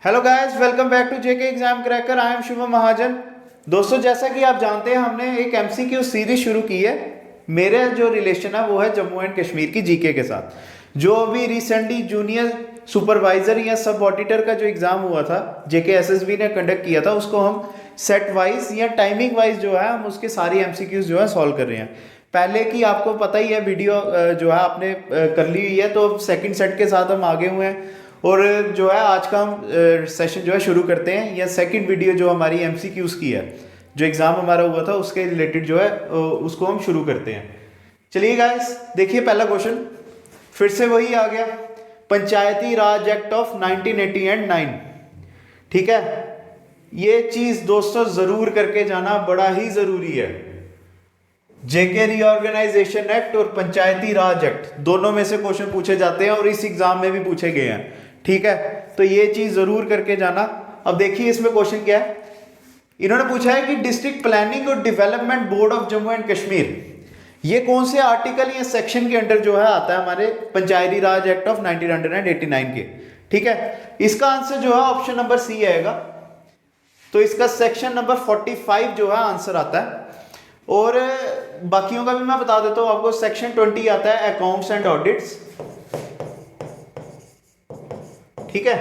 Hello guys, welcome back to JK exam cracker. I am Shubham Mahajan. दोस्तों, जैसा कि आप जानते हैं, हमने एक एमसीक्यू सीरीज शुरू की है। मेरे जो रिलेशन है वो है जम्मू एंड कश्मीर की जीके के साथ। जो अभी रिसेंटली जूनियर सुपरवाइजर या सब ऑडिटर का जो एग्जाम हुआ था, जेके एसएसबी ने कंडक्ट किया था, उसको हम सेट वाइज या टाइमिंग वाइज जो है हम उसके सारी एमसीक्यूज जो है सॉल्व कर रहे हैं। पहले की आपको पता ही है, वीडियो जो है आपने कर ली हुई है, तो सेकंड सेट के साथ हम आगे हुए हैं। और जो है आज का हम सेशन जो है शुरू करते हैं। यह सेकंड वीडियो जो हमारी एमसीक्यूज की है, जो एग्जाम हमारा हुआ था उसके रिलेटेड जो है उसको हम शुरू करते हैं। चलिए गाइस, देखिए पहला क्वेश्चन फिर से वही आ गया, पंचायती राज एक्ट ऑफ 1989। ठीक है, ये चीज दोस्तों जरूर करके जाना बड़ा ही जरूरी है। जेके रीऑर्गेनाइजेशन एक्ट और पंचायती राज एक्ट दोनों में से क्वेश्चन पूछे जाते हैं और इस एग्जाम में भी पूछे गए हैं। ठीक है, तो ये चीज जरूर करके जाना। अब देखिए इसमें क्वेश्चन क्या है। इन्होंने पूछा है कि डिस्ट्रिक्ट प्लानिंग और development board of Jammu and Kashmir, ये कौन से आर्टिकल या सेक्शन के अंडर जो है आता है हमारे पंचायती राज एक्ट ऑफ 1989 के। ठीक है, इसका आंसर जो है ऑप्शन नंबर सी आएगा। तो इसका सेक्शन नंबर 45 जो है आंसर आता है। और बाकियों का भी मैं बता देता हूं आपको। सेक्शन 20 आता है अकाउंट्स एंड ऑडिट्स। ठीक है,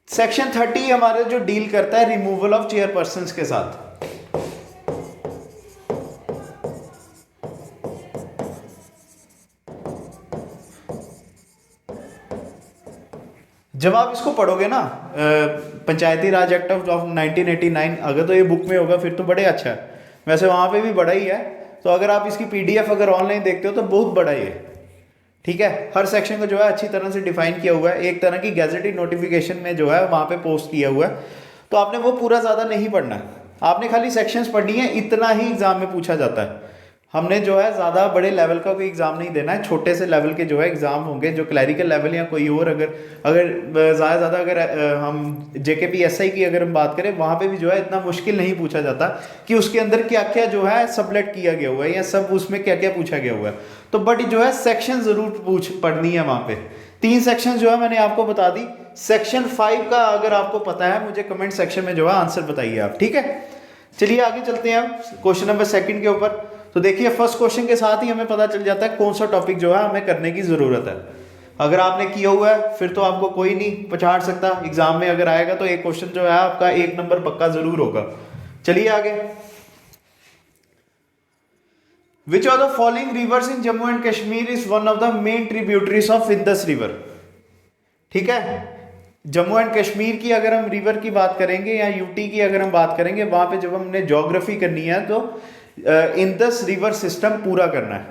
सेक्शन 30 हमारे जो डील करता है रिमूवल ऑफ चेयरपर्सन के साथ। जब आप इसको पढ़ोगे ना, पंचायती राज एक्ट ऑफ 1989, अगर तो ये बुक में होगा फिर तो बड़े अच्छा है। वैसे वहां पे भी बड़ा ही है, तो अगर आप इसकी पीडीएफ अगर ऑनलाइन देखते हो तो बहुत बड़ा ही है। ठीक है, हर सेक्शन को जो है अच्छी तरह से डिफाइन किया हुआ है, एक तरह की गैजेटेड नोटिफिकेशन में जो है वहां पे पोस्ट किया हुआ है। तो आपने वो पूरा ज़्यादा नहीं पढ़ना है, आपने खाली सेक्शंस पढ़नी है, इतना ही एग्जाम में पूछा जाता है। हमने जो है ज़्यादा बड़े लेवल का कोई एग्ज़ाम नहीं देना है, छोटे से लेवल के जो है एग्ज़ाम होंगे, जो क्लैरिकल लेवल या कोई और अगर ज़्यादा अगर हम जेकेपीएसआई की अगर हम बात करें, वहाँ पे भी जो है इतना मुश्किल नहीं पूछा जाता कि उसके अंदर क्या क्या जो है सबलेट किया गया हुआ है या सब उसमें क्या क्या पूछा गया हुआ है। तो बट जो है सेक्शन ज़रूर पढ़नी है वहाँ पे। 3 सेक्शन जो है मैंने आपको बता दी। सेक्शन 5 का अगर आपको पता है, मुझे कमेंट सेक्शन में जो है आंसर बताइए आप। ठीक है, चलिए आगे चलते हैं हम क्वेश्चन नंबर 2 के ऊपर। तो देखिए, फर्स्ट क्वेश्चन के साथ ही हमें पता चल जाता है कौन सा टॉपिक जो है हमें करने की जरूरत है। अगर आपने किया हुआ है फिर तो आपको कोई नहीं पछाड़ सकता। एग्जाम में अगर आएगा तो एक क्वेश्चन जो है आपका 1 नंबर पक्का जरूर होगा। चलिए आगे। Which of the following rivers in Jammu and Kashmir is one of the main tributaries of Indus river. ठीक है, जम्मू एंड कश्मीर की अगर हम रिवर की बात करेंगे या यूटी की अगर हम बात करेंगे, वहां पे जब हमने ज्योग्राफी करनी है तो इंदस रिवर सिस्टम पूरा करना है।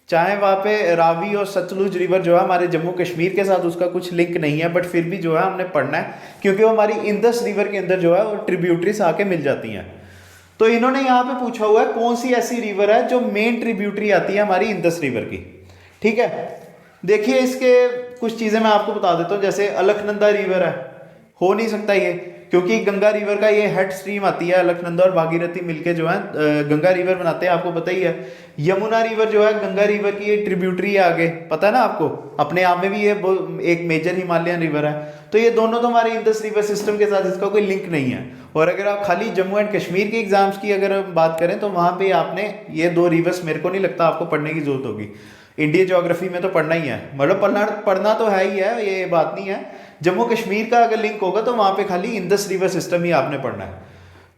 चाहे वहाँ पे रावी और सतलुज रिवर जो है हमारे जम्मू कश्मीर के साथ उसका कुछ लिंक नहीं है, बट फिर भी जो है हमने पढ़ना है, क्योंकि वो हमारी इंदस रिवर के अंदर जो है वो ट्रिब्यूटरीज आके मिल जाती हैं। तो इन्होंने यहाँ पे पूछा हुआ है कौन सी ऐसी रिवर है जो मेन ट्रिब्यूटरी आती है हमारी इंदस रिवर की। ठीक है, देखिए इसके कुछ चीज़ें मैं आपको बता देता हूँ। जैसे अलकनंदा रिवर है, हो नहीं सकता ये, क्योंकि गंगा रिवर का ये हेड स्ट्रीम आती है। अलकनंदा और भागीरथी मिलके जो है गंगा रिवर बनाते हैं, आपको पता ही है। यमुना रिवर जो है गंगा रिवर की ये ट्रिब्यूटरी है, आगे पता है ना आपको। अपने आप में भी ये एक मेजर हिमालयन रिवर है। तो ये दोनों तो हमारे इंदस रिवर सिस्टम के साथ इसका कोई लिंक नहीं है। और अगर आप खाली जम्मू एंड कश्मीर के एग्जाम्स की अगर हम बात करें तो वहाँ पे आपने ये 2 रिवर्स मेरे को नहीं लगता आपको पढ़ने की जरूरत होगी। इंडिया ज्योग्राफी में तो पढ़ना ही है, मतलब पढ़ना तो है ही है, ये बात नहीं है। जम्मू कश्मीर का अगर लिंक होगा तो वहां पे खाली इंदस रिवर सिस्टम ही आपने पढ़ना है।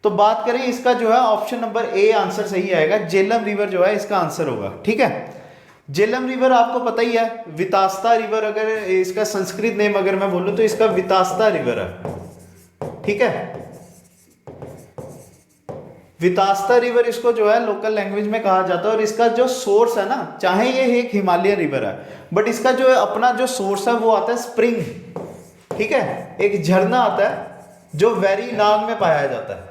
तो बात करें इसका जो है ऑप्शन नंबर ए आंसर सही आएगा। झेलम रिवर जो है इसका आंसर होगा। ठीक है, झेलम रिवर आपको पता ही है। वितास्ता रिवर अगर इसका संस्कृत नेम अगर मैं बोलूं तो इसका वितास्ता रिवर है। ठीक है, वितास्ता रिवर इसको जो है लोकल लैंग्वेज में कहा जाता है। और इसका जो सोर्स है ना, चाहे ये एक हिमालय रिवर है, बट इसका जो है अपना जो सोर्स है वो आता है स्प्रिंग। ठीक है, एक झरना आता है जो वेरी नाग में पाया जाता है।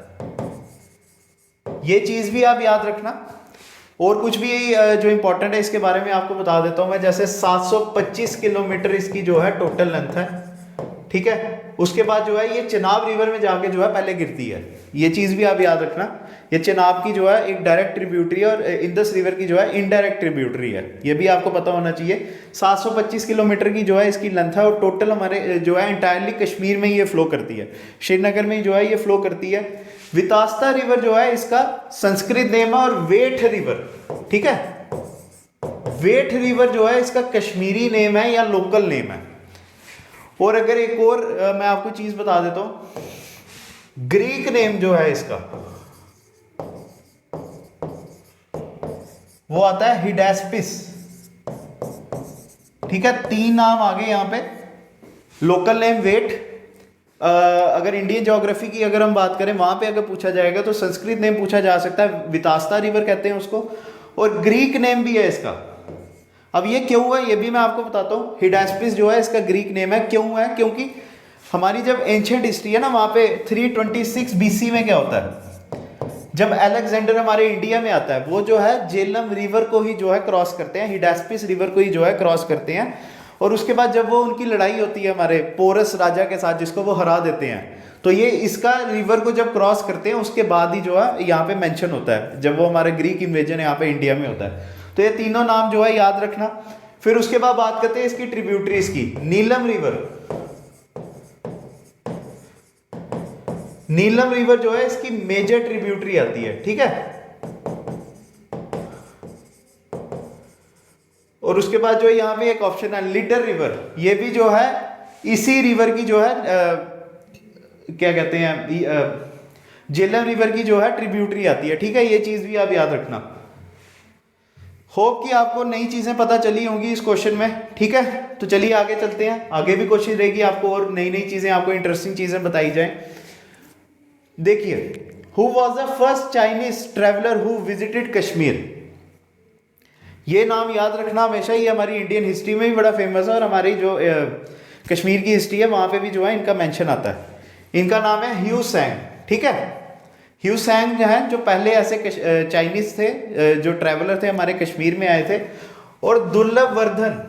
ये चीज भी आप याद रखना। और कुछ भी जो इंपॉर्टेंट है इसके बारे में आपको बता देता हूं मैं। जैसे 725 किलोमीटर इसकी जो है टोटल लेंथ है। ठीक है। उसके बाद जो है ये चिनाब रिवर में जाके जो है पहले गिरती है, ये चीज़ भी आप याद रखना। ये चिनाब की जो है एक डायरेक्ट ट्रिब्यूटरी और इंदस रिवर की जो है इनडायरेक्ट ट्रिब्यूटरी है, ये भी आपको पता होना चाहिए। 725 किलोमीटर की जो है इसकी लेंथ है और टोटल हमारे जो है इंटायरली कश्मीर में ये फ्लो करती है, श्रीनगर में जो है ये फ्लो करती है। वितास्ता रिवर जो है इसका संस्कृत नेम है, और वेठ रिवर, ठीक है, वेठ रिवर जो है इसका कश्मीरी नेम है या लोकल नेम है। और अगर एक और मैं आपको चीज बता देता हूं, ग्रीक नेम जो है इसका वो आता है हिडेस्पिस, ठीक है। 3 नाम आ गए यहां पे। लोकल नेम वेट, अगर इंडियन ज्योग्राफी की अगर हम बात करें वहां पे अगर पूछा जाएगा तो संस्कृत नेम पूछा जा सकता है, वितास्ता रिवर कहते हैं उसको, और ग्रीक नेम भी है इसका। अब ये क्यों है ये भी मैं आपको बताता हूँ। हिडेस्पिस जो है इसका ग्रीक नेम है, क्यों है, क्योंकि हमारी जब एंशिएंट हिस्ट्री है ना वहां पे 326 बीसी में क्या होता है, जब अलेक्जेंडर हमारे इंडिया में आता है वो जो है झेलम रिवर को ही जो है क्रॉस करते हैं, हिडेस्पिस रिवर को ही जो है क्रॉस करते हैं। और उसके बाद जब वो उनकी लड़ाई होती है हमारे पोरस राजा के साथ जिसको वो हरा देते हैं, तो ये इसका रिवर को जब क्रॉस करते हैं उसके बाद ही जो है यहाँ पे मेंशन होता है, जब वो हमारे ग्रीक इन्वेजन यहाँ पे इंडिया में होता है। तो ये तीनों नाम जो है याद रखना। फिर उसके बाद बात करते हैं इसकी ट्रिब्यूटरीज की। नीलम रिवर, नीलम रिवर जो है इसकी मेजर ट्रिब्यूटरी आती है, ठीक है। और उसके बाद जो है यहाँ पे एक ऑप्शन है लीडर रिवर, ये भी जो है इसी रिवर की जो है क्या कहते हैं झेलम रिवर की जो है ट्रिब्यूटरी आती है, ठीक है। ये चीज भी आप याद रखना। होप कि आपको नई चीजें पता चली होंगी इस क्वेश्चन में, ठीक है। तो चलिए आगे चलते हैं, आगे भी कोशिश रहेगी आपको और नई नई चीजें, आपको इंटरेस्टिंग चीजें बताई जाएं। देखिए, who was the first Chinese traveller who visited Kashmir, ये नाम याद रखना हमेशा, ये हमारी इंडियन हिस्ट्री में भी बड़ा फेमस है और हमारी जो कश्मीर की हिस्ट्री है वहां पे भी जो है इनका मेंशन आता है। इनका नाम है ह्यू सैंग, ठीक है। ह्यू सैंग जो है जो पहले ऐसे चाइनीज थे जो ट्रैवलर थे हमारे कश्मीर में आए थे। और दुर्लभ वर्धन,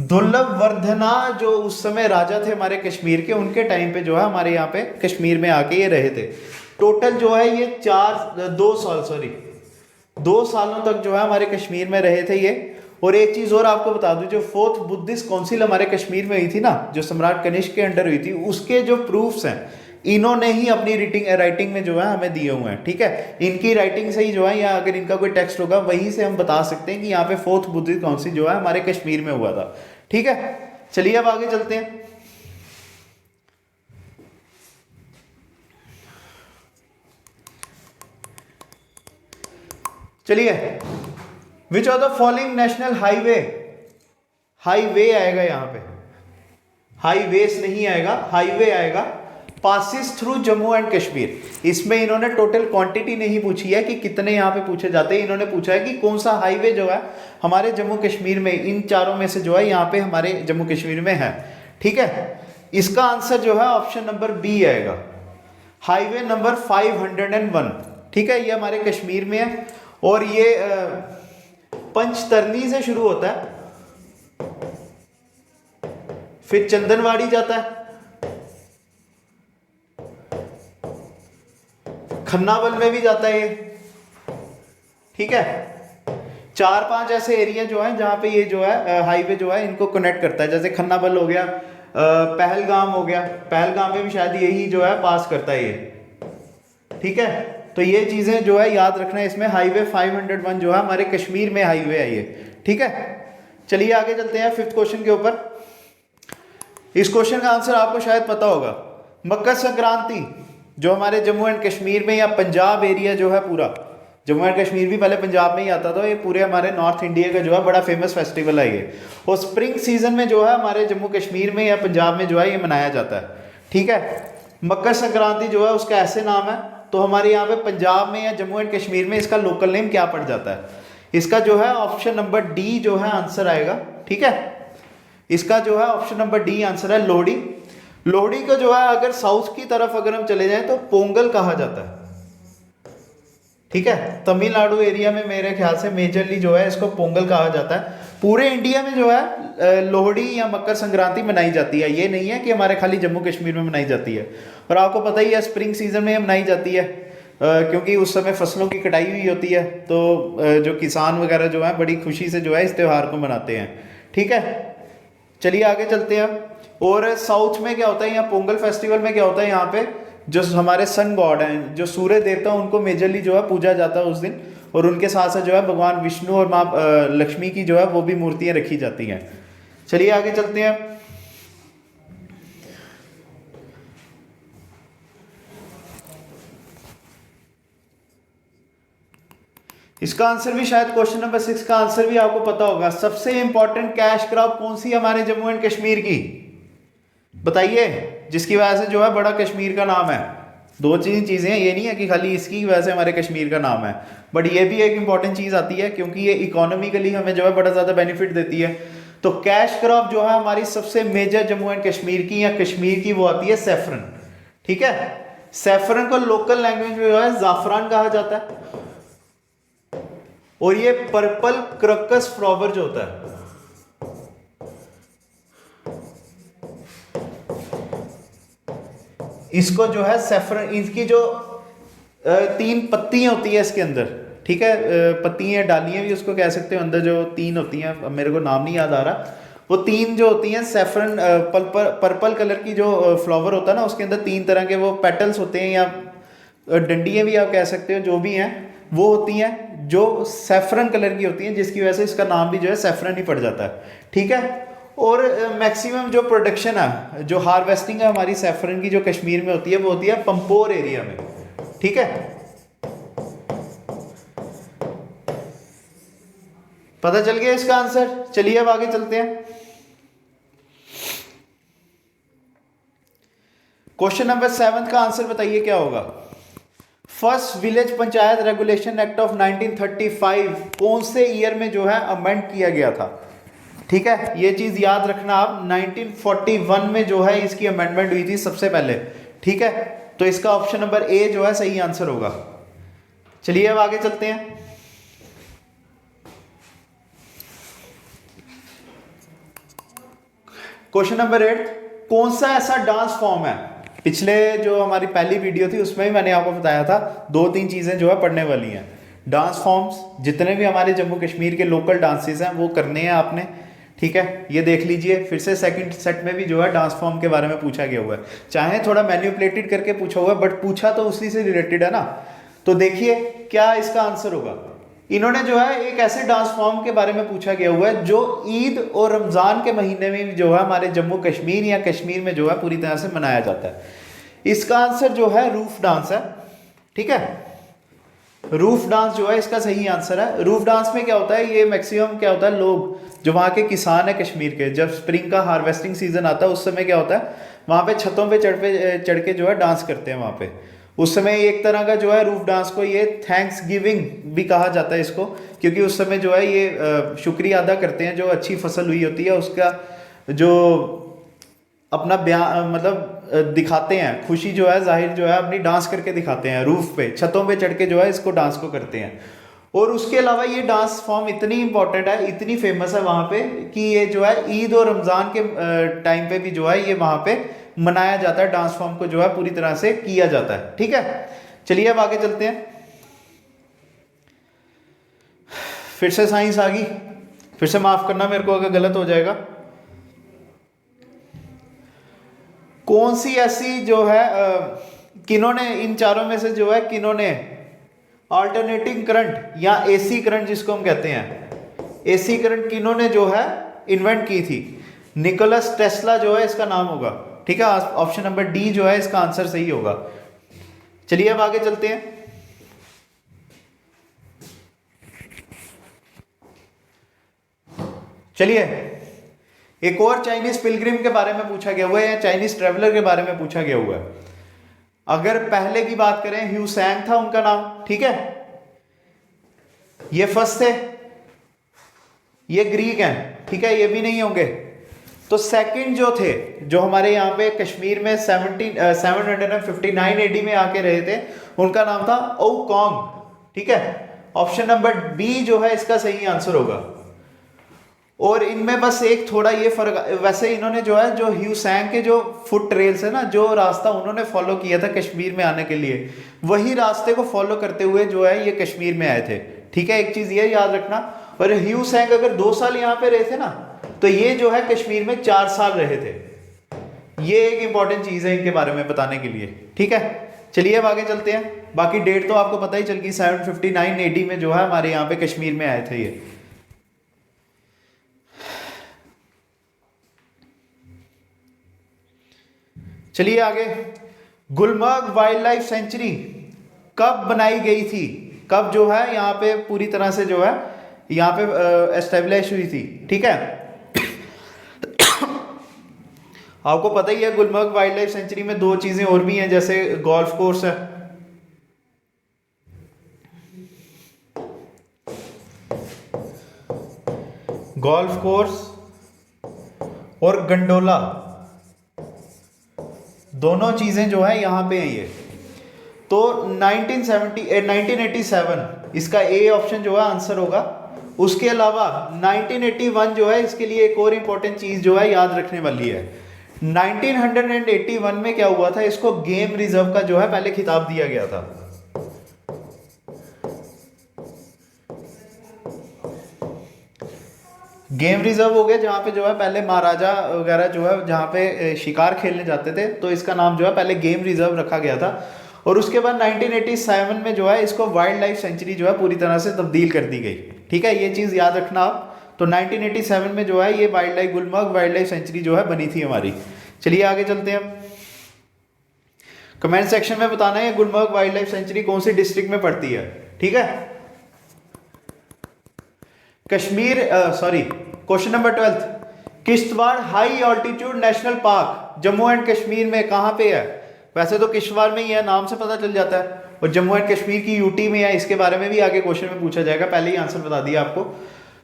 दुर्लभ वर्धना जो उस समय राजा थे हमारे कश्मीर के, उनके टाइम पे जो है हमारे यहाँ पे कश्मीर में आके ये रहे थे। टोटल जो है ये 2 सालों तक जो है हमारे कश्मीर में रहे थे ये। और एक चीज और आपको बता दूं, जो 4th बुद्धिस्ट काउंसिल हमारे कश्मीर में हुई थी ना, जो सम्राट कनिष्क के अंडर हुई थी, उसके जो प्रूफ्स हैं इन्होंने ही अपनी राइटिंग में जो है हमें दिए हुए हैं, ठीक है। इनकी राइटिंग से ही जो है, या अगर इनका कोई टेक्स्ट होगा वहीं से हम बता सकते हैं कि यहाँ पे 4th बुद्धिस्ट काउंसिल जो है हमारे कश्मीर में हुआ था, ठीक है। चलिए अब आगे चलते हैं। चलिए, which of the following national highway, highway आएगा यहां पे, हाईवेज नहीं आएगा, हाईवे आएगा, passes through Jammu and Kashmir. इसमें इन्होंने टोटल क्वांटिटी नहीं पूछी है कि कितने यहाँ पे पूछे जाते हैं, इन्होंने पूछा है कि कौन सा हाईवे जो है हमारे जम्मू कश्मीर में, इन चारों में से जो है यहाँ पे हमारे जम्मू कश्मीर में है, ठीक है। इसका आंसर जो है ऑप्शन नंबर बी आएगा, हाईवे नंबर 501, ठीक है। ये हमारे कश्मीर में है और ये पंचतरनी से शुरू होता है, फिर चंदनवाड़ी जाता है, खन्नाबल में भी जाता है ये, ठीक है। 4-5 ऐसे एरिया जो है जहां पे ये जो है हाईवे जो है इनको कनेक्ट करता है, जैसे खन्नाबल हो गया, पहलगाम हो गया, पहलगाम में भी शायद यही जो है पास करता है ये, ठीक है। तो ये चीजें जो है याद रखना है। इसमें हाईवे 501 जो है हमारे कश्मीर में हाईवे है ये, ठीक है। चलिए आगे चलते हैं 5th क्वेश्चन के ऊपर। इस क्वेश्चन का आंसर आपको शायद पता होगा। मकर संक्रांति जो हमारे जम्मू एंड कश्मीर में या पंजाब एरिया जो है पूरा, जम्मू एंड कश्मीर भी पहले पंजाब में ही आता था, ये पूरे हमारे नॉर्थ इंडिया का जो है बड़ा फेमस फेस्टिवल है ये। और स्प्रिंग सीजन में जो है हमारे जम्मू कश्मीर में या पंजाब में जो है ये मनाया जाता है, ठीक है। मकर संक्रांति जो है उसका ऐसे नाम है, तो हमारे यहाँ पे पंजाब में या जम्मू एंड कश्मीर में इसका लोकल नेम क्या पड़ जाता है? इसका जो है ऑप्शन नंबर डी जो है आंसर आएगा, ठीक है। इसका जो है ऑप्शन नंबर डी आंसर है लोहड़ी। लोहड़ी को जो है अगर साउथ की तरफ अगर हम चले जाएं तो पोंगल कहा जाता है, ठीक है, तमिलनाडु एरिया में मेरे ख्याल से मेजरली जो है इसको पोंगल कहा जाता है। पूरे इंडिया में जो है लोहड़ी या मकर संक्रांति मनाई जाती है, ये नहीं है कि हमारे खाली जम्मू कश्मीर में मनाई जाती है। और आपको पता ही है स्प्रिंग सीजन में मनाई जाती है, क्योंकि उस समय फसलों की कटाई हुई होती है, तो जो किसान वगैरह जो है बड़ी खुशी से जो है इस त्यौहार को मनाते हैं। ठीक है, चलिए आगे चलते हैं। और साउथ में क्या होता है, यहाँ पोंगल फेस्टिवल में क्या होता है, यहाँ पे जो हमारे सन गॉड हैं, जो सूर्य देवता, उनको मेजरली जो है पूजा जाता है उस दिन। और उनके साथ साथ जो है भगवान विष्णु और माँ लक्ष्मी की जो है वो भी मूर्तियां रखी जाती हैं। चलिए आगे चलते हैं। इसका आंसर भी शायद क्वेश्चन नंबर 6 का आंसर भी आपको पता होगा। सबसे इंपॉर्टेंट कैश क्रॉप कौन सी है हमारे जम्मू एंड कश्मीर की, बताइए, जिसकी वजह से जो है बड़ा कश्मीर का नाम है। दो चीजें हैं, ये नहीं है कि खाली इसकी वजह से हमारे कश्मीर का नाम है, बट ये भी एक इंपॉर्टेंट चीज आती है क्योंकि ये इकोनॉमिकली हमें जो है बड़ा ज्यादा बेनिफिट देती है। तो कैश क्रॉप जो है हमारी सबसे मेजर जम्मू एंड कश्मीर की या कश्मीर की, वो आती है सैफरन। ठीक है, सैफरन को लोकल लैंग्वेज में जो है जाफरान कहा जाता है। और ये पर्पल क्रकस फ्लावर जो होता है, इसको जो है सैफरन, इसकी जो 3 पत्तियां होती है इसके अंदर, ठीक है, पत्तियां डालियां भी उसको कह सकते हो, अंदर जो 3 होती हैं, अब मेरे को नाम नहीं याद आ रहा, वो 3 जो होती हैं सैफरन पर्पल कलर की जो फ्लावर होता है ना, उसके अंदर 3 तरह के वो पेटल्स होते हैं या डंडियां भी आप कह सकते हो, जो भी हैं वो होती हैं, जो सैफरन कलर की होती हैं, जिसकी वजह से इसका नाम भी जो है सैफरन ही पड़ जाता है। ठीक है, और मैक्सिमम जो प्रोडक्शन है, जो हार्वेस्टिंग है हमारी सैफरन की जो कश्मीर में होती है, वो होती है पंपोर एरिया में। ठीक है, पता चल गया इसका आंसर। चलिए अब आगे चलते हैं। क्वेश्चन नंबर 7 का आंसर बताइए क्या होगा। First village panchayat regulation act of 1935 कौन से ईयर में जो है अमेंड किया गया था। ठीक है, ये चीज याद रखना आप, 1941 में जो है इसकी अमेंडमेंट हुई थी सबसे पहले। ठीक है, तो इसका ऑप्शन नंबर ए जो है सही आंसर होगा। चलिए अब आगे चलते हैं। क्वेश्चन नंबर 8, कौन सा ऐसा डांस फॉर्म है, पिछले जो हमारी पहली वीडियो थी उसमें भी मैंने आपको बताया था 2-3 चीजें जो है पढ़ने वाली हैं। डांस फॉर्म्स, जितने भी हमारे जम्मू कश्मीर के लोकल डांसेस हैं वो करने हैं आपने। ठीक है, ये देख लीजिए, फिर से सेकंड सेट में भी जो है डांस फॉर्म के बारे में पूछा गया हुआ है, चाहे थोड़ा मैन्युपुलेटेड करके पूछा हुआ है, बट पूछा तो उसी से रिलेटेड है ना। तो देखिए क्या इसका आंसर होगा। इन्होंने जो है एक ऐसे डांस फॉर्म के बारे में पूछा गया हुआ है जो ईद और रमजान के महीने में जो है हमारे जम्मू कश्मीर या कश्मीर में जो है पूरी तरह से मनाया जाता है। इसका आंसर जो है रूफ डांस है। ठीक है, रूफ डांस जो है इसका सही आंसर है। रूफ डांस में क्या होता है, ये मैक्सिमम क्या होता है, लोग जो वहाँ के किसान है कश्मीर के, जब स्प्रिंग का हार्वेस्टिंग सीजन आता है उस समय क्या होता है, वहाँ पे छतों पे चढ़ के जो है डांस करते हैं वहाँ पे। उस समय एक तरह का जो है रूफ डांस को ये थैंक्स गिविंग भी कहा जाता है इसको, क्योंकि उस समय जो है ये शुक्रिया अदा करते हैं, जो अच्छी फसल हुई होती है उसका जो अपना बयान मतलब दिखाते हैं, खुशी जो है जाहिर जो है अपनी डांस करके दिखाते हैं, रूफ पे छतों पे चढ़ के जो है इसको डांस को करते हैं। और उसके अलावा ये डांस फॉर्म इतनी इंपॉर्टेंट है, इतनी फेमस है वहाँ पे कि ये जो है ईद और रमज़ान के टाइम पे भी जो है ये वहाँ पे मनाया जाता है, डांस फॉर्म को जो है पूरी तरह से किया जाता है। ठीक है, चलिए अब आगे चलते हैं। फिर से साइंस आ गई, फिर से माफ करना मेरे को अगर गलत हो जाएगा। कौन सी ऐसी जो है किन्होंने इन चारों में से जो है किन्होंने अल्टरनेटिंग करंट या एसी करंट जिसको हम कहते हैं, एसी करंट किन्होंने जो है इन्वेंट की थी। निकोलस टेस्ला जो है इसका नाम होगा। ठीक है, ऑप्शन नंबर डी जो है इसका आंसर सही होगा। चलिए अब आगे चलते हैं। चलिए एक और चाइनीज पिलग्रिम के बारे में पूछा गया हुआ है या चाइनीज ट्रेवलर के बारे में पूछा गया हुआ है। अगर पहले की बात करें, ह्यूसैंग था उनका नाम। ठीक है, ये फर्स्ट थे, ये ग्रीक हैं। ठीक है, ये भी नहीं होंगे। तो सेकंड जो थे, जो हमारे यहाँ पे कश्मीर में 759 एडी में आके रहे थे, उनका नाम था ओकोंग। ठीक है, ऑप्शन नंबर बी जो है इसका सही आंसर होगा। और इनमें बस एक थोड़ा ये फर्क, वैसे इन्होंने जो है जो ह्यूसैंग के जो फुट ट्रेल्स है ना, जो रास्ता उन्होंने फॉलो किया था कश्मीर में आने के लिए, वही रास्ते को फॉलो करते हुए जो है ये कश्मीर में आए थे। ठीक है, एक चीज ये याद रखना। और ह्यूसैंग अगर 2 साल यहाँ पे रहे थे ना, तो ये जो है कश्मीर में 4 साल रहे थे। ये एक इंपॉर्टेंट चीज है इनके बारे में बताने के लिए। ठीक है, चलिए अब आगे चलते हैं। बाकी डेट तो आपको पता ही चल गई, 759 AD में जो है हमारे यहाँ पे कश्मीर में आए थे ये। चलिए आगे, गुलमर्ग वाइल्ड लाइफ सेंचुरी कब बनाई गई थी, कब जो है यहाँ पे पूरी तरह से जो है यहाँ पे एस्टेब्लिश हुई थी। ठीक है, आपको पता ही है गुलमर्ग वाइल्ड लाइफ सेंचुरी में 2 चीजें और भी हैं, जैसे गोल्फ कोर्स है, गोल्फ कोर्स और गंडोला, दोनों चीजें जो है यहाँ पे हैं ये। तो 1987 इसका ए ऑप्शन जो है आंसर होगा। उसके अलावा 1981 जो है इसके लिए एक और इंपॉर्टेंट चीज जो है याद रखने वाली है। 1981 में क्या हुआ था, इसको गेम रिजर्व का जो है पहले खिताब दिया गया था। गेम रिजर्व हो गया जहां पे जो है पहले महाराजा वगैरह जो है जहां पे शिकार खेलने जाते थे, तो इसका नाम जो है पहले गेम रिजर्व रखा गया था। और उसके बाद 1987 में जो है इसको वाइल्ड लाइफ सेंचुरी जो है पूरी तरह से तब्दील कर दी गई। ठीक है, ये चीज याद रखना आप। तो 1987 में जो है ये wild life Gulmarg wild life sanctuary जो है बनी थी हमारी। चलिए आगे चलते हैं। कमेंट सेक्शन में बताना है गुलमर्ग वाइल्ड लाइफ सेंचुरी कौन सी डिस्ट्रिक्ट में पड़ती है। ठीक है, Kashmir sorry, question number 12, Kishtwar high altitude national park Jammu and Kashmir में कहां पे है। वैसे तो किश्तवाड़ में ही है, नाम से पता चल जाता है, और जम्मू एंड कश्मीर की यूटी में है, इसके बारे में भी आगे क्वेश्चन में पूछा जाएगा, पहले ही आंसर बता दिया आपको।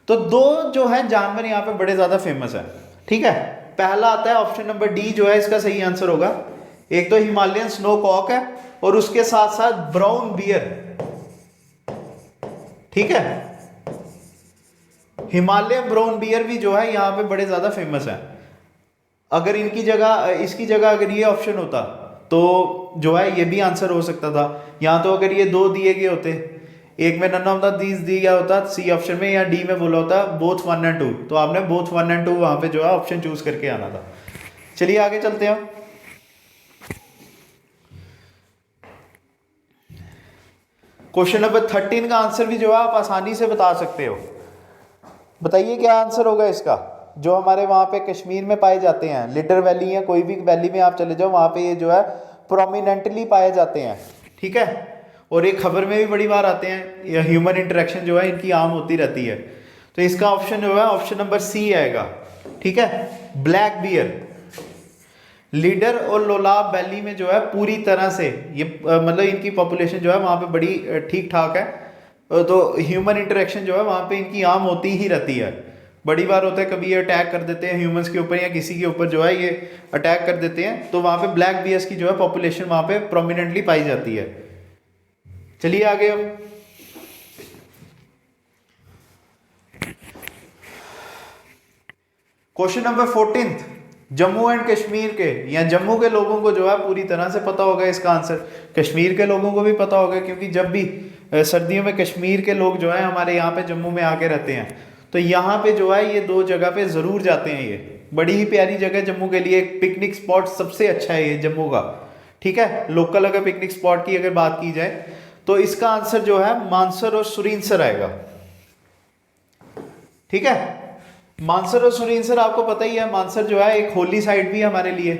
तो 2 जो है जानवर यहाँ पे बड़े ज्यादा फेमस है। ठीक है, पहला आता है ऑप्शन नंबर डी जो है इसका सही आंसर होगा। एक तो हिमालयन स्नो कॉक है और उसके साथ साथ ब्राउन बियर। ठीक है, हिमालयन ब्राउन बियर भी जो है यहाँ पे बड़े ज्यादा फेमस है। अगर इनकी जगह, इसकी जगह अगर ये ऑप्शन होता तो जो है ये भी आंसर हो सकता था। यहाँ तो अगर ये 2 दिए गए होते, एक में नन ऑफ द दीज दिया होता सी ऑप्शन में, या डी में बोला होता बोथ 1 और 2, तो आपने बोथ 1 और 2 वहां पे जो है ऑप्शन चूज करके आना था। चलिए आगे चलते हैं। क्वेश्चन नंबर 13 का आंसर भी जो है आप आसानी से बता सकते हो। बताइए क्या आंसर होगा इसका, जो हमारे वहां पे कश्मीर में पाए जाते हैं, लिडर वैली या कोई भी वैली में आप चले जाओ, वहां पे ये जो है प्रोमिनेंटली पाए जाते हैं। ठीक है, और एक खबर में भी बड़ी बार आते हैं, या ह्यूमन इंटरेक्शन जो है इनकी आम होती रहती है। तो इसका ऑप्शन जो है ऑप्शन नंबर सी आएगा। ठीक है, ब्लैक बियर, लीडर और लोलाब वैली में जो है पूरी तरह से ये मतलब इनकी पॉपुलेशन जो है वहां पे बड़ी ठीक ठाक है, तो ह्यूमन इंटरेक्शन जो है वहां पे इनकी आम होती ही रहती है। बड़ी बार होता है कभी ये अटैक कर देते हैं ह्यूमंस के ऊपर या किसी के ऊपर जो है ये अटैक कर देते हैं, तो वहां पे ब्लैक बियर्स की जो है पॉपुलेशन वहां पे प्रोमिनेंटली पाई जाती है। चलिए आगे अब question number 14, Jammu and Kashmir के या जम्मू के लोगों को जो है पूरी तरह से पता होगा इसका आंसर, कश्मीर के लोगों को भी पता होगा, क्योंकि जब भी सर्दियों में कश्मीर के लोग जो है हमारे यहाँ पे जम्मू में आके रहते हैं, तो यहाँ पे जो है ये 2 जगह पे जरूर जाते हैं। ये बड़ी ही प्यारी जगह जम्मू के लिए, पिकनिक स्पॉट सबसे अच्छा है ये जम्मू का। ठीक है, लोकल अगर पिकनिक स्पॉट की अगर बात की जाए तो इसका आंसर जो है मानसर और सुरीनसर आएगा। ठीक है, मानसर और सुरीनसर आपको पता ही है, मानसर जो है एक होली साइट भी है हमारे लिए,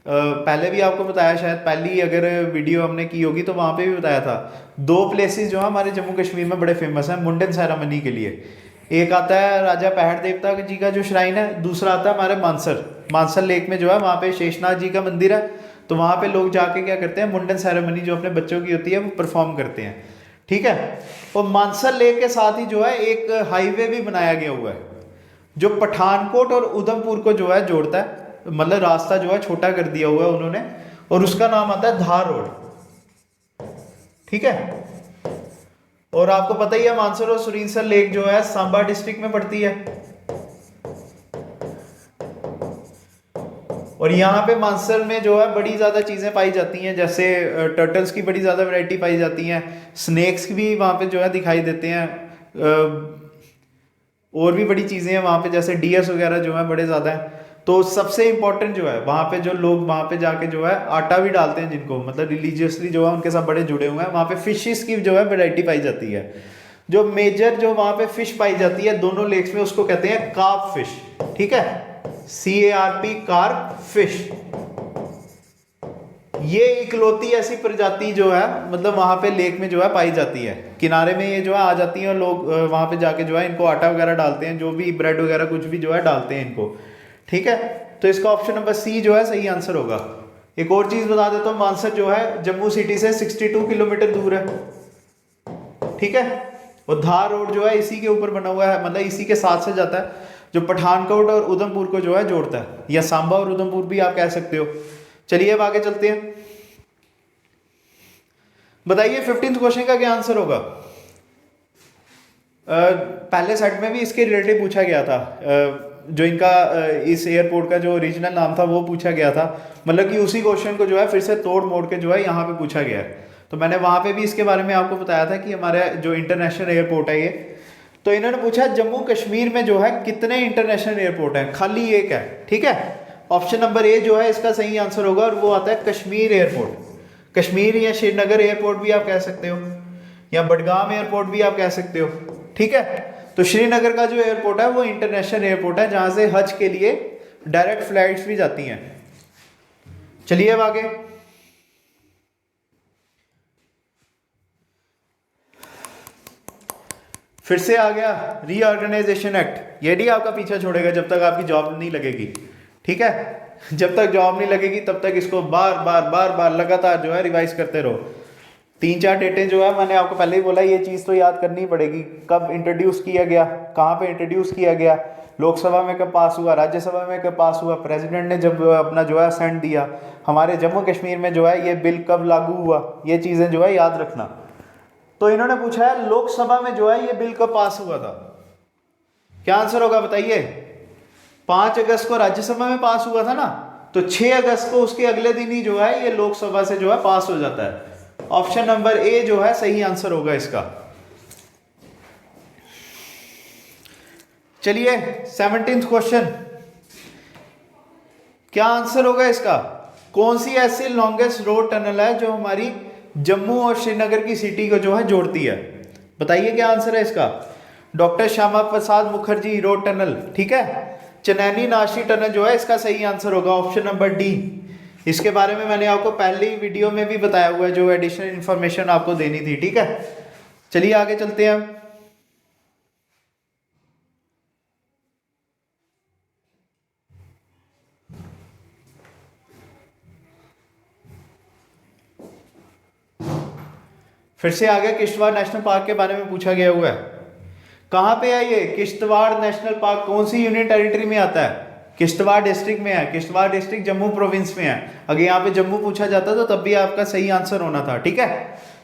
पहले भी आपको बताया, शायद पहली अगर वीडियो हमने की होगी तो वहां पे भी बताया था। 2 प्लेसेस जो है हमारे जम्मू कश्मीर में बड़े फेमस हैं मुंडन सेरेमनी के लिए। एक आता है राजा पहाड़ देवता जी का जो श्राइन है, दूसरा आता है हमारे मानसर लेक में जो है वहां पे शेषनाग जी का मंदिर है, तो वहां पे लोग जाके क्या करते हैं, मुंडन सेरेमनी जो अपने बच्चों की होती है वो परफॉर्म करते हैं। ठीक है, और मानसर लेक के साथ ही जो है एक हाईवे भी बनाया गया हुआ है जो पठानकोट और उधमपुर को जो है जोड़ता है, मतलब रास्ता जो है छोटा कर दिया हुआ है उन्होंने, और उसका नाम आता है धार रोड। ठीक है, और आपको पता ही है मानसर और सुरिनसर लेक जो है सांबा डिस्ट्रिक्ट में पड़ती है। और यहाँ पे मानसर में जो है बड़ी ज़्यादा चीज़ें पाई जाती हैं, जैसे टर्टल्स की बड़ी ज़्यादा वैरायटी पाई जाती हैं, स्नेक्स भी वहाँ पे जो है दिखाई देते हैं, और भी बड़ी चीज़ें हैं वहाँ पे, जैसे डियर्स वगैरह जो है बड़े ज़्यादा हैं। तो सबसे इम्पोर्टेंट जो है वहाँ पे जो लोग वहाँ पे जाके जो है आटा भी डालते हैं, जिनको मतलब रिलीजियसली जो है उनके साथ बड़े जुड़े हुए हैं, वहाँ पे फिशेस की जो है वैरायटी पाई जाती है। जो मेजर जो वहाँ पे फिश पाई जाती है दोनों लेक्स में, उसको कहते हैं कार्प फिश, ठीक है, CARP, कार्प फिश। ये इकलौती ऐसी प्रजाति जो है मतलब वहां पे लेक में जो है पाई जाती है, किनारे में ये जो है आ जाती है, और लोग वहां पे जाके जो है इनको आटा वगैरह डालते हैं, जो भी ब्रेड वगैरह कुछ भी जो है डालते हैं इनको, ठीक है। तो इसका ऑप्शन नंबर सी जो है सही आंसर होगा। एक और चीज बता देता हूँ, मानसर जो है जम्मू सिटी से 62 किलोमीटर दूर है, ठीक है। और धार रोड जो है इसी के ऊपर बना हुआ है, मतलब इसी के साथ से जाता है, जो पठानकोट और उधमपुर को जो है जोड़ता है, या सांबा और उधमपुर भी आप कह सकते हो। चलिए अब आगे चलते हैं। बताइए 15th क्वेश्चन का क्या आंसर होगा। पहले सेट में भी इसके रिलेटिव पूछा गया था, जो इनका इस एयरपोर्ट का जो ओरिजिनल नाम था वो पूछा गया था, मतलब कि उसी क्वेश्चन को जो है फिर से तोड़ मोड़ के जो है यहाँ पे पूछा गया है। तो मैंने वहां पे भी इसके बारे में आपको बताया था कि हमारा जो इंटरनेशनल एयरपोर्ट है ये, तो इन्होंने पूछा जम्मू कश्मीर में जो है कितने इंटरनेशनल एयरपोर्ट हैं, खाली एक है, ठीक है। ऑप्शन नंबर ए जो है इसका सही आंसर होगा, और वो आता है कश्मीर एयरपोर्ट। कश्मीर या श्रीनगर एयरपोर्ट भी आप कह सकते हो, या बडगाम एयरपोर्ट भी आप कह सकते हो, ठीक है। तो श्रीनगर का जो एयरपोर्ट है वो इंटरनेशनल एयरपोर्ट है, जहां से हज के लिए डायरेक्ट फ्लाइट्स भी जाती हैं। चलिए अब आगे। फिर से आ गया रीऑर्गेनाइजेशन एक्ट, ये नहीं आपका पीछा छोड़ेगा जब तक आपकी जॉब नहीं लगेगी, ठीक है। जब तक जॉब नहीं लगेगी तब तक इसको बार बार लगातार जो है रिवाइज करते रहो। 3-4 डेटें जो है मैंने आपको पहले ही बोला, ये चीज़ तो याद करनी पड़ेगी। कब इंट्रोड्यूस किया गया, कहाँ पे इंट्रोड्यूस किया गया, लोकसभा में कब पास हुआ, राज्यसभा में कब पास हुआ, प्रेसिडेंट ने जब अपना जो है असेंट दिया, हमारे जम्मू कश्मीर में जो है ये बिल कब लागू हुआ, ये चीज़ें जो है याद रखना। तो इन्होंने पूछा है लोकसभा में जो है ये बिल कब पास हुआ था, क्या आंसर होगा बताइए। 5 अगस्त को राज्यसभा में पास हुआ था ना, तो 6 अगस्त को उसके अगले दिन ही जो है ये लोकसभा से जो है पास हो जाता है। ऑप्शन नंबर ए जो है सही आंसर होगा इसका। चलिए 17th क्वेश्चन, क्या आंसर होगा इसका। कौन सी ऐसी लॉन्गेस्ट रोड टनल है जो हमारी जम्मू और श्रीनगर की सिटी को जो है जोड़ती है, बताइए क्या आंसर है इसका। Doctor Shyama Prasad Mukherjee road tunnel, ठीक है। चनैनी नाशी टनल जो है इसका सही आंसर होगा, ऑप्शन नंबर डी। इसके बारे में मैंने आपको पहली वीडियो में भी बताया हुआ है, जो एडिशनल इंफॉर्मेशन आपको देनी थी, ठीक है। चलिए आगे चलते हैं। फिर से आगे किश्तवाड़ नेशनल पार्क के बारे में पूछा गया हुआ है। कहाँ पे है ये किश्तवाड़ नेशनल पार्क, कौन सी यूनियन टेरिटरी में आता है, किश्तवाड़ डिस्ट्रिक्ट में है। किश्तवाड़ डिस्ट्रिक्ट जम्मू प्रोविंस में है। अगर यहाँ पे जम्मू पूछा जाता तो तब भी आपका सही आंसर होना था, ठीक है।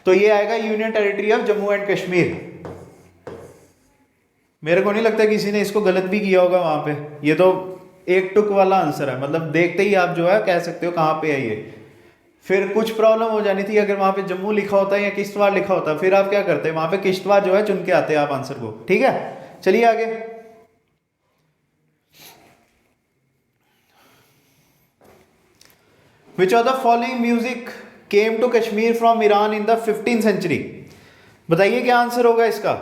तो ये आएगा union territory of Jammu and Kashmir. मेरे को नहीं लगता किसी ने इसको गलत भी किया होगा वहां पे, ये तो एक टुक वाला आंसर है, मतलब देखते ही आप जो है कह सकते हो कहाँ पे है ये। फिर कुछ प्रॉब्लम हो जानी थी अगर वहां पे जम्मू लिखा होता है या किश्तवाड़ लिखा होता है, फिर आप क्या करते हैं वहां पे किश्तवाड़ जो है चुन के आते हैं आप आंसर को, ठीक है। चलिए आगे। Which of the following music came to Kashmir from Iran in the 15th century? बताइए क्या आंसर होगा इसका।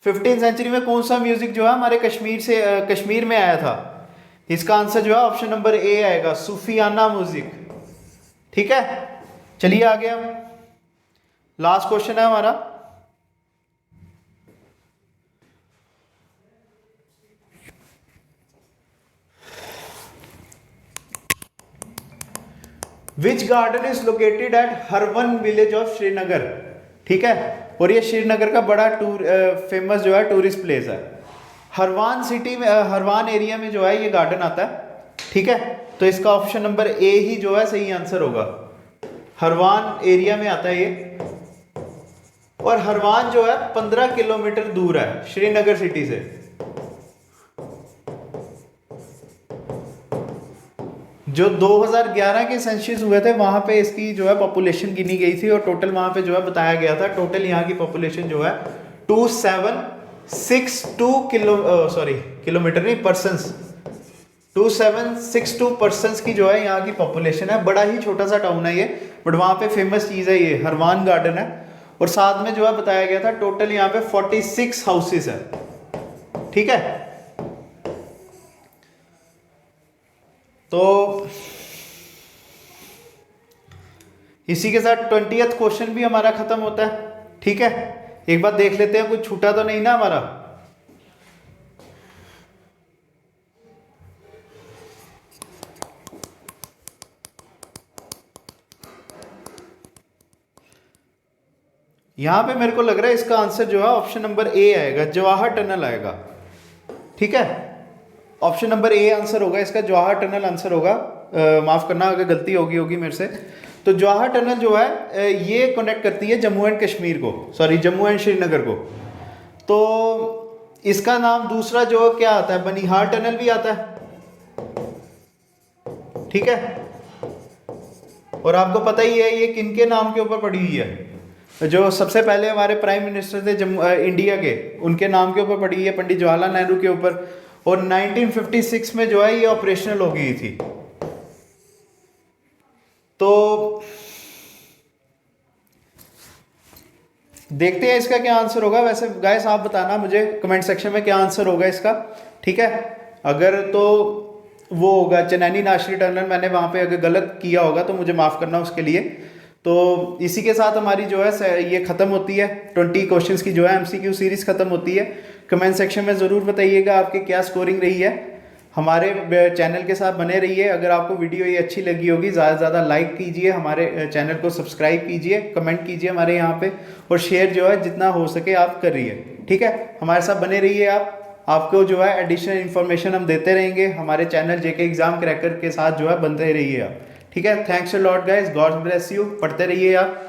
15th सेंचुरी में कौन सा म्यूजिक जो है हमारे कश्मीर में आया था। इसका आंसर जो है ऑप्शन नंबर ए आएगा, सूफियाना म्यूजिक, ठीक है। चलिए आगे हम लास्ट क्वेश्चन है हमारा। Which garden is located at Harwan village of Srinagar, ठीक है। और ये श्रीनगर का बड़ा फेमस जो है टूरिस्ट प्लेस है। हरवान सिटी में, हरवान एरिया में जो है ये गार्डन आता है, ठीक है। तो इसका ऑप्शन नंबर ए ही जो है सही आंसर होगा, हरवान एरिया में आता है ये। और हरवान जो है 15 किलोमीटर दूर है श्रीनगर सिटी से। जो 2011 के सेंसस हुए थे वहां पे इसकी जो है पॉपुलेशन गिनी गई थी और टोटल वहां पे जो है बताया गया था टोटल यहाँ की पॉपुलेशन जो है 2762 किलोमीटर नहीं पर्सन्स, 2762 पर्सन्स की जो है यहाँ की पॉपुलेशन है। बड़ा ही छोटा सा टाउन है ये, बट वहां पे फेमस चीज है ये हरवान गार्डन है। और साथ में जो है बताया गया था टोटल यहाँ पे 46 हाउसेस है। ठीक है, तो इसी के साथ 20th क्वेश्चन भी हमारा खत्म होता है। ठीक है, एक बार देख लेते हैं कुछ छूटा तो नहीं ना हमारा। यहां पे मेरे को लग रहा है इसका आंसर जो है ऑप्शन नंबर ए आएगा, जवाहर टनल आएगा। ठीक है, ऑप्शन नंबर ए आंसर होगा इसका, जवाहर टनल आंसर होगा। माफ करना अगर गलती होगी मेरे से। तो जवाहर टनल जो है ये कनेक्ट करती है जम्मू एंड कश्मीर को, सॉरी जम्मू एंड श्रीनगर को। तो इसका नाम दूसरा जो क्या आता है, बनिहाल टनल भी आता है। ठीक है, और आपको पता ही है ये किनके नाम के ऊपर पड़ी हुई है, जो सबसे पहले हमारे प्राइम मिनिस्टर थे इंडिया के, उनके नाम के ऊपर पड़ी है, पंडित जवाहरलाल नेहरू के ऊपर। और 1956 में जो है ये ऑपरेशनल हो गई थी। तो देखते हैं इसका क्या आंसर होगा। वैसे गाइस आप बताना मुझे कमेंट सेक्शन में क्या आंसर होगा इसका। ठीक है, अगर तो वो होगा चनैनी नाशरी टनल, मैंने वहां पे अगर गलत किया होगा तो मुझे माफ करना उसके लिए। तो इसी के साथ हमारी जो है ये खत्म होती है, 20 क्वेश्चंस की जो है एमसीक्यू सीरीज खत्म होती है। कमेंट सेक्शन में ज़रूर बताइएगा आपकी क्या स्कोरिंग रही है। हमारे चैनल के साथ बने रहिए। अगर आपको वीडियो ये अच्छी लगी होगी ज़्यादा से ज़्यादा लाइक कीजिए, हमारे चैनल को सब्सक्राइब कीजिए, कमेंट कीजिए हमारे यहाँ पे, और शेयर जो है जितना हो सके आप करिए। ठीक है, हमारे साथ बने रहिए आप। आपको जो है एडिशनल इन्फॉर्मेशन हम देते रहेंगे हमारे चैनल जेके एग्जाम क्रैकर के साथ जो है बनते रहिए आप। ठीक है, thanks a lot guys, God bless you, पढ़ते रहिए आप।